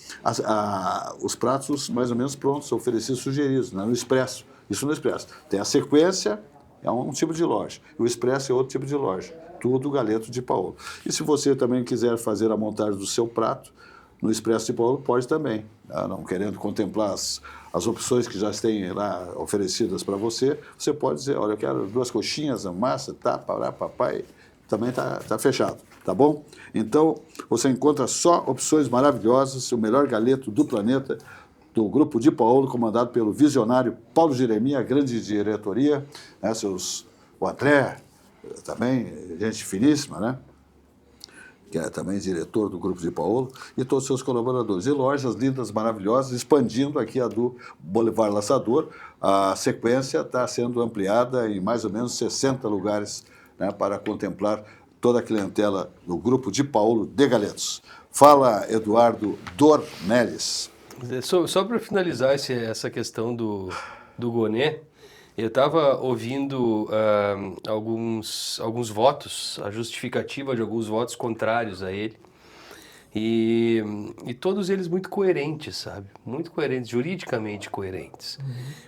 os pratos mais ou menos prontos, oferecidos, sugeridos, né? No Expresso. Isso no Expresso. Tem a sequência, é um tipo de loja. E o Expresso é outro tipo de loja. Tudo galeto Di Paolo. E se você também quiser fazer a montagem do seu prato, no Expresso Di Paolo pode também. Não querendo contemplar as opções que já têm lá oferecidas para você, você pode dizer, olha, eu quero 2 coxinhas, massa, pará, papai, também tá fechado, tá bom? Então, você encontra só opções maravilhosas, o melhor galeto do planeta, do Grupo Di Paolo, comandado pelo visionário Paulo Jeremia, a grande diretoria, né, o André, também, gente finíssima, né? Que é também diretor do Grupo Di Paolo, e todos os seus colaboradores. E lojas lindas, maravilhosas, expandindo aqui a do Boulevard Laçador. A sequência está sendo ampliada em mais ou menos 60 lugares, né, para contemplar toda a clientela do Grupo Di Paolo de Galetos. Fala, Eduardo Dornelles. Só para finalizar essa questão do Gonê, eu estava ouvindo alguns votos, a justificativa de alguns votos contrários a ele, e todos eles muito coerentes, sabe? Muito coerentes, juridicamente coerentes.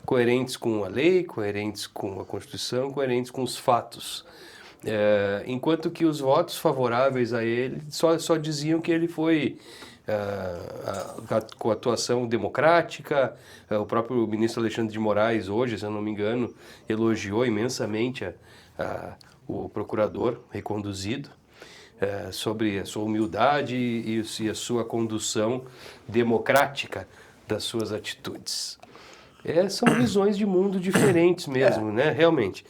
Coerentes com a lei, coerentes com a Constituição, coerentes com os fatos. Enquanto que os votos favoráveis a ele só diziam que ele foi... com atuação democrática. O próprio ministro Alexandre de Moraes, hoje, se eu não me engano, elogiou imensamente o procurador reconduzido sobre a sua humildade e a sua condução democrática das suas atitudes. São visões de mundo diferentes mesmo, né? Realmente.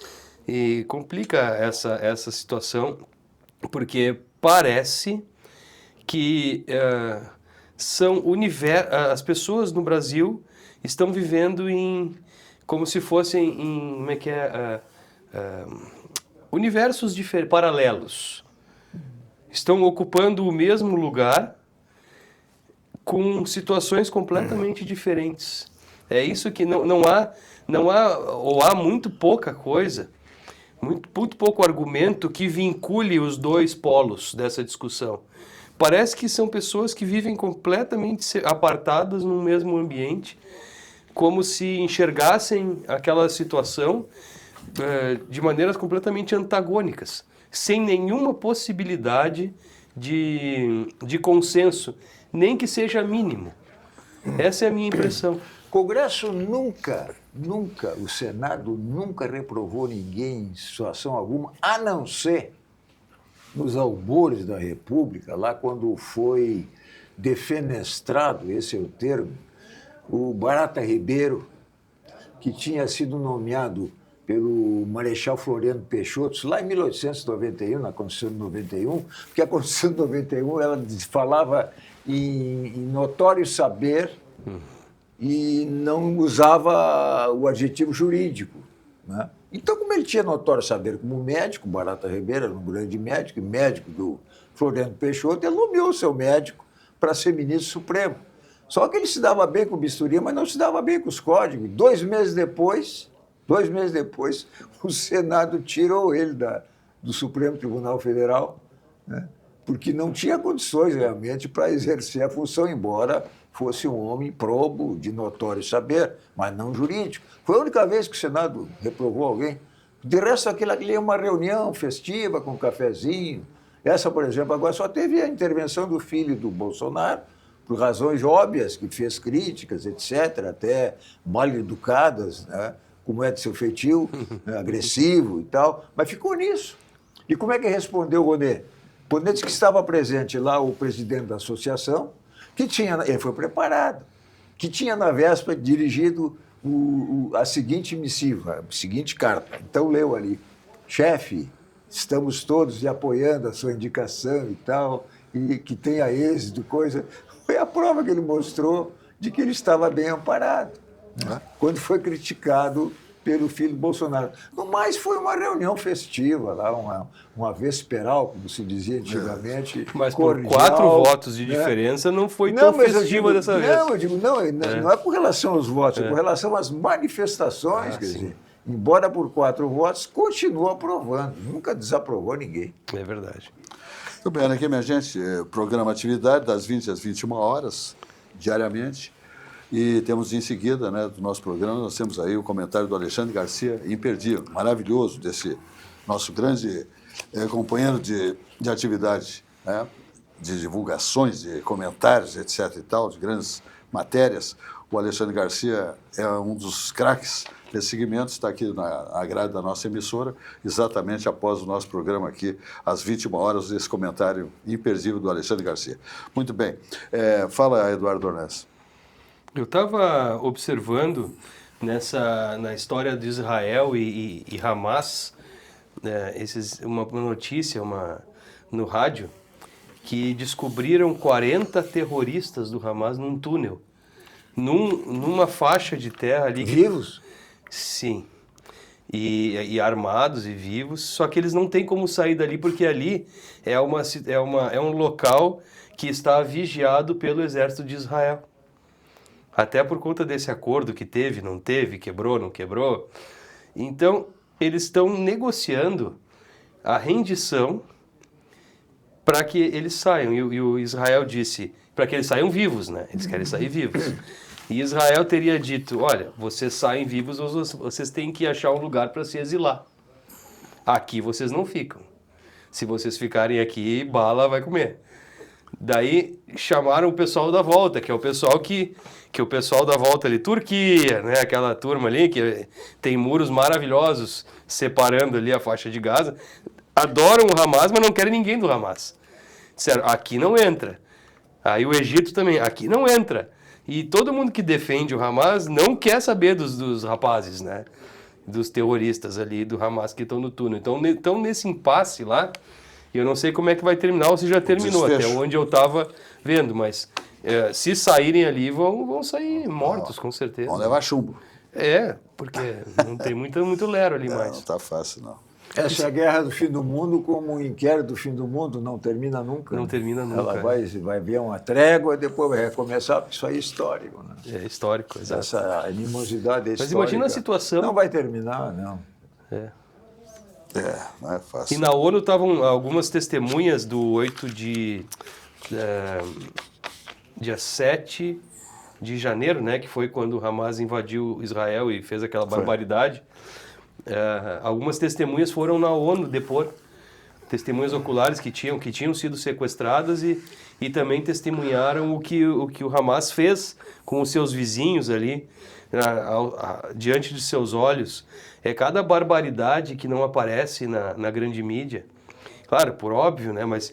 E complica essa situação, porque parece que as pessoas no Brasil estão vivendo como se fossem universos paralelos. Estão ocupando o mesmo lugar com situações completamente diferentes. É isso que não há ou há muito pouca coisa, muito pouco argumento que vincule os dois polos dessa discussão. Parece que são pessoas que vivem completamente apartadas no mesmo ambiente, como se enxergassem aquela situação de maneiras completamente antagônicas, sem nenhuma possibilidade de consenso, nem que seja mínimo. Essa é a minha impressão. O Congresso nunca, o Senado nunca reprovou ninguém em situação alguma, a não ser nos albores da República, lá quando foi defenestrado, esse é o termo, o Barata Ribeiro, que tinha sido nomeado pelo Marechal Floriano Peixoto, lá em 1891, na Constituição de 91, porque a Constituição de 91 ela falava em notório saber e não usava o adjetivo jurídico, né? Então, como ele tinha notório saber como médico, Barata Ribeiro era um grande médico, e médico do Floriano Peixoto, ele nomeou o seu médico para ser ministro supremo. Só que ele se dava bem com o bisturi, mas não se dava bem com os códigos. 2 meses depois, o Senado tirou ele do Supremo Tribunal Federal, né? Porque não tinha condições realmente para exercer a função, embora fosse um homem probo, de notório saber, mas não jurídico. Foi a única vez que o Senado reprovou alguém. De resto, aquilo ali é uma reunião festiva, com um cafezinho. Essa, por exemplo, agora só teve a intervenção do filho do Bolsonaro, por razões óbvias, que fez críticas, etc., até mal educadas, né? Como é de seu feitio, né? Agressivo e tal, mas ficou nisso. E como é que respondeu o Ronê? O Ronê disse que estava presente lá o presidente da associação, que tinha, ele foi preparado, que tinha na véspera dirigido a seguinte missiva, a seguinte carta. Então leu ali: chefe, estamos todos lhe apoiando a sua indicação e tal, e que tenha êxito, coisa. Foi a prova que ele mostrou de que ele estava bem amparado, né? Quando foi criticado pelo filho do Bolsonaro. No mais, foi uma reunião festiva, lá, uma vesperal, como se dizia antigamente. Mas cordial, por 4 votos de né? diferença não foi tão festiva dessa vez. Não, eu digo, não é com relação aos votos, é com relação às manifestações. Quer dizer, embora por 4 votos, continua aprovando, nunca desaprovou ninguém. É verdade. Muito bem, aqui, minha gente, programa Atividade, das 20 às 21 horas, diariamente. E temos em seguida, né, do nosso programa, nós temos aí o comentário do Alexandre Garcia, imperdível, maravilhoso, desse nosso grande companheiro de atividade, né, de divulgações, de comentários, etc. e tal, de grandes matérias. O Alexandre Garcia é um dos craques desse segmento, está aqui na grade da nossa emissora, exatamente após o nosso programa aqui, às 21 horas, esse comentário imperdível do Alexandre Garcia. Muito bem. Fala, Eduardo Dornelles. Eu estava observando na história de Israel e Hamas, uma notícia no rádio, que descobriram 40 terroristas do Hamas num túnel, numa faixa de terra ali. Vivos? Sim. E armados e vivos, só que eles não têm como sair dali, porque ali é um local que está vigiado pelo exército de Israel. Até por conta desse acordo que teve, não teve, quebrou, não quebrou. Então, eles estão negociando a rendição para que eles saiam. E o Israel disse, para que eles saiam vivos, né? Eles querem sair vivos. E Israel teria dito, olha, vocês saem vivos, vocês têm que achar um lugar para se exilar. Aqui vocês não ficam. Se vocês ficarem aqui, bala vai comer. Daí chamaram o pessoal da volta, que é o pessoal que o pessoal da volta ali, Turquia, né? Aquela turma ali que tem muros maravilhosos separando ali a faixa de Gaza. Adoram o Hamas, mas não querem ninguém do Hamas. Disseram, aqui não entra. Aí o Egito também, aqui não entra. E todo mundo que defende o Hamas não quer saber dos rapazes, né? Dos terroristas ali do Hamas que estão no túnel. Então nesse impasse lá, eu não sei como é que vai terminar, ou se já terminou, até onde eu estava vendo, mas se saírem ali, vão sair mortos, com certeza. Vão levar chumbo. Porque não tem muito lero ali mais. Não está fácil, não. Essa é a guerra do fim do mundo, como o inquérito do fim do mundo, não termina nunca. Não termina nunca. Ela vai ver uma trégua, depois vai recomeçar, porque isso aí é histórico, né? É histórico, exato. Essa animosidade é histórica. Mas imagina a situação... Não vai terminar, não. Não é fácil. E na ONU estavam algumas testemunhas do 8 de... dia 7 de janeiro, né? Que foi quando o Hamas invadiu Israel e fez aquela barbaridade. Algumas testemunhas foram na ONU depor. Testemunhas oculares que tinham sido sequestradas e também testemunharam o que o Hamas fez com os seus vizinhos ali, diante de seus olhos. É cada barbaridade que não aparece na grande mídia. Claro, por óbvio, né? Mas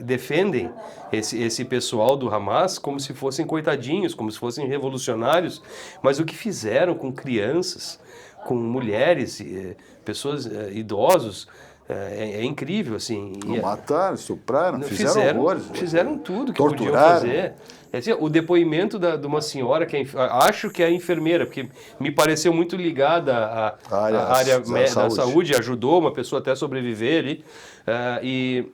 defendem esse pessoal do Hamas como se fossem coitadinhos, como se fossem revolucionários. Mas o que fizeram com crianças, com mulheres, pessoas, idosos, é incrível, assim. Mataram, estupraram, fizeram horrores. Fizeram tudo que torturaram. podiam fazer. Assim, o depoimento de uma senhora, acho que é enfermeira, porque me pareceu muito ligada à área da saúde, ajudou uma pessoa até a sobreviver ali. E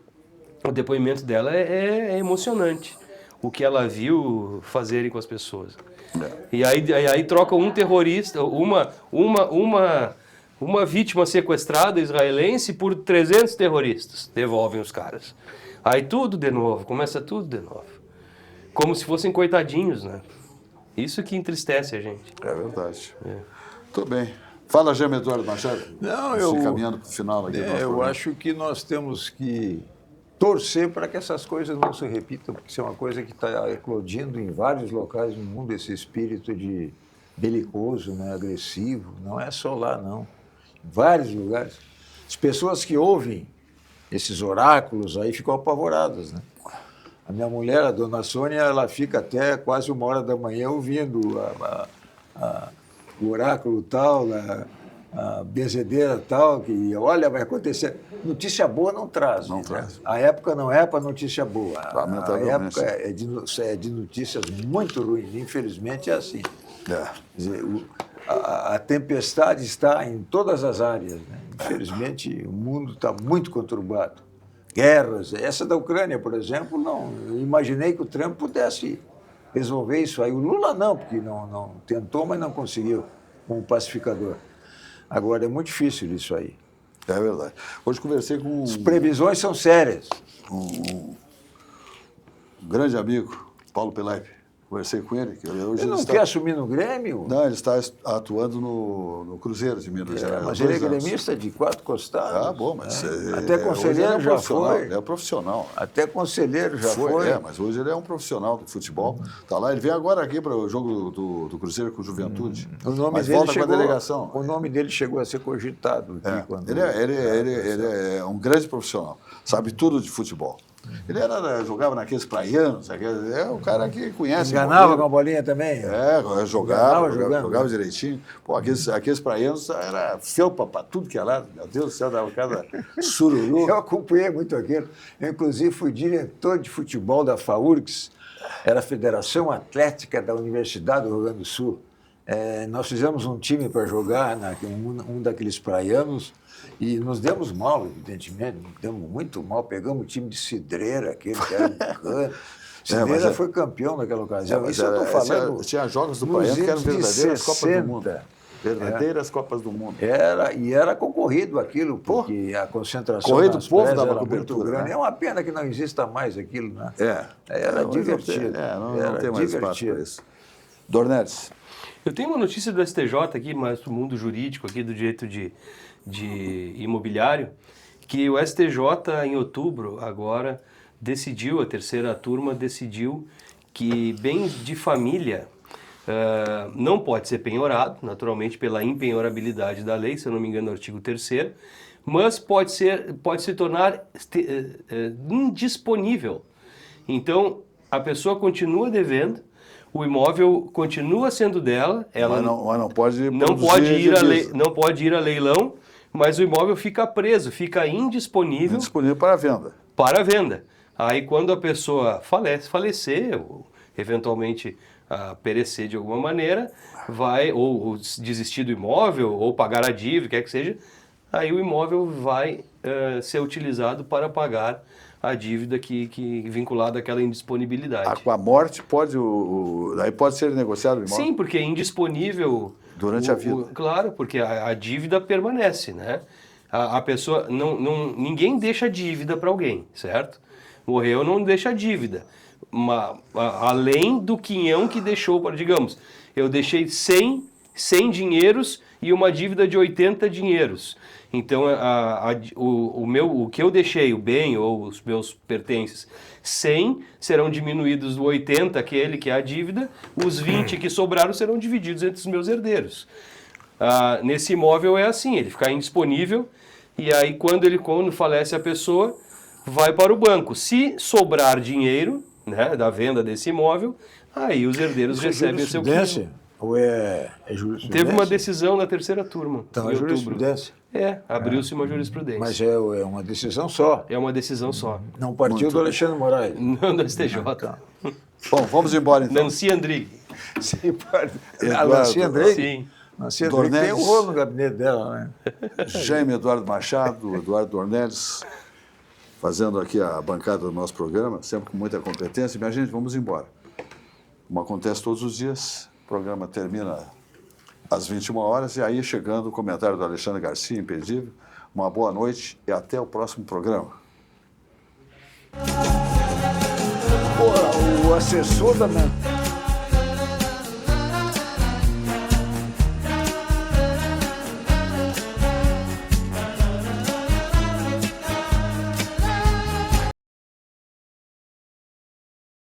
o depoimento dela é emocionante, o que ela viu fazerem com as pessoas. E aí troca um terrorista, uma vítima sequestrada israelense por 300 terroristas, devolvem os caras. Aí tudo de novo, começa tudo de novo. Como se fossem coitadinhos, né? Isso que entristece a gente. É verdade. Tudo bem. Fala, Jaime Eduardo Machado. Não, caminhando para o final aqui. Eu acho que nós temos que torcer para que essas coisas não se repitam, porque isso é uma coisa que está eclodindo em vários locais no mundo, esse espírito de belicoso, né, agressivo. Não é só lá, não. Em vários lugares. As pessoas que ouvem esses oráculos aí ficam apavoradas, né? A minha mulher, a dona Sônia, ela fica até quase 1h da manhã ouvindo o oráculo tal, a benzedeira tal, que olha, vai acontecer. Notícia boa não traz. Não né? traz. A época não é para notícia boa. A Lamentavelmente. época é de notícias muito ruins. Infelizmente é assim. Quer dizer, a tempestade está em todas as áreas. Né? Infelizmente, o mundo está muito conturbado. Guerras, essa da Ucrânia, por exemplo, não. Eu imaginei que o Trump pudesse resolver isso aí. O Lula não, porque não tentou, mas não conseguiu, como pacificador. Agora, é muito difícil isso aí. É verdade. Hoje conversei com... As previsões são sérias. Um grande amigo, Paulo Pelaipe. Conversei com ele. Ele não quer assumir no Grêmio? Não, ele está atuando no Cruzeiro de Minas Gerais. Mas ele é gremista de 4 costados. Bom, mas... Até conselheiro já foi. Ele é profissional. Até conselheiro já foi. Mas hoje ele é um profissional do futebol. Está lá, ele vem agora aqui para o jogo do Cruzeiro com o Juventude. O nome mas dele volta chegou, com a delegação. O nome dele chegou a ser cogitado. Aqui quando ele é um grande profissional. Sabe tudo de futebol. Ele jogava naqueles praianos, é o cara que conhece. Enganava com a bolinha também? Jogava direitinho. Pô, aqueles praianos era felpa para tudo que é lá. Meu Deus do céu, dava cada sururu. Eu acompanhei muito aquilo. Eu, inclusive, fui diretor de futebol da FAURGS, era a Federação Atlética da Universidade do Rio Grande do Sul. Nós fizemos um time para jogar, um daqueles praianos, e nos demos mal, evidentemente, nos demos muito mal. Pegamos o time de Cidreira, aquele que era um cano. Cidreira foi campeão naquela ocasião. Isso eu estou falando. Tinha jogos do Praiano que eram verdadeiras Copas do Mundo. Verdadeiras Copas do Mundo. Era concorrido aquilo, porque a concentração corrido do povo dava era muito grande. né? É uma pena que não exista mais aquilo, né? Era divertido. Não tem mais espaço para isso. Dornelis. Eu tenho uma notícia do STJ aqui, mas do mundo jurídico, aqui do direito de imobiliário, que o STJ, em outubro, agora, decidiu, a terceira turma decidiu que bens de família não pode ser penhorado, naturalmente pela impenhorabilidade da lei, se eu não me engano, no artigo 3º, mas pode se tornar indisponível. Então, a pessoa continua devendo, o imóvel continua sendo dela, ela não pode ir a leilão, mas o imóvel fica preso, fica indisponível. Indisponível para a venda. Para a venda. Aí quando a pessoa falecer, ou eventualmente perecer de alguma maneira, vai ou desistir do imóvel, ou pagar a dívida, quer que seja, aí o imóvel vai ser utilizado para pagar a dívida que vinculada àquela indisponibilidade. Com a morte aí pode ser negociado o imóvel? Sim, porque é indisponível durante a vida. Claro, porque a dívida permanece, né? A pessoa ninguém deixa dívida para alguém, certo? Morreu, não deixa dívida. Além do quinhão que deixou para, digamos, eu deixei 100 dinheiros e uma dívida de 80 dinheiros. Então, o que eu deixei, o bem ou os meus pertences, 100 serão diminuídos do 80, aquele que é a dívida, os 20 que sobraram serão divididos entre os meus herdeiros. Nesse imóvel é assim, ele fica indisponível, e aí quando falece a pessoa, vai para o banco. Se sobrar dinheiro, né, da venda desse imóvel, aí os herdeiros recebem o seu jurisprudência? Ou é jurisprudência? Teve uma decisão na terceira turma. Então, é jurisprudência? Abriu-se uma jurisprudência. Mas é uma decisão só? É uma decisão só. Não partiu do Alexandre Moraes? Não do STJ. Bom, vamos embora então. Nancy Andrighi. Sim, a Nancy Andrighi? Sim. Nancy Andrighi tem um rolo no gabinete dela, né? Jaime Eduardo Machado, Eduardo Dornelles, fazendo aqui a bancada do nosso programa, sempre com muita competência. Minha gente, vamos embora. Como acontece todos os dias, o programa termina às 21 horas e aí chegando o comentário do Alexandre Garcia, imperdível. Uma boa noite e até o próximo programa. O assessor da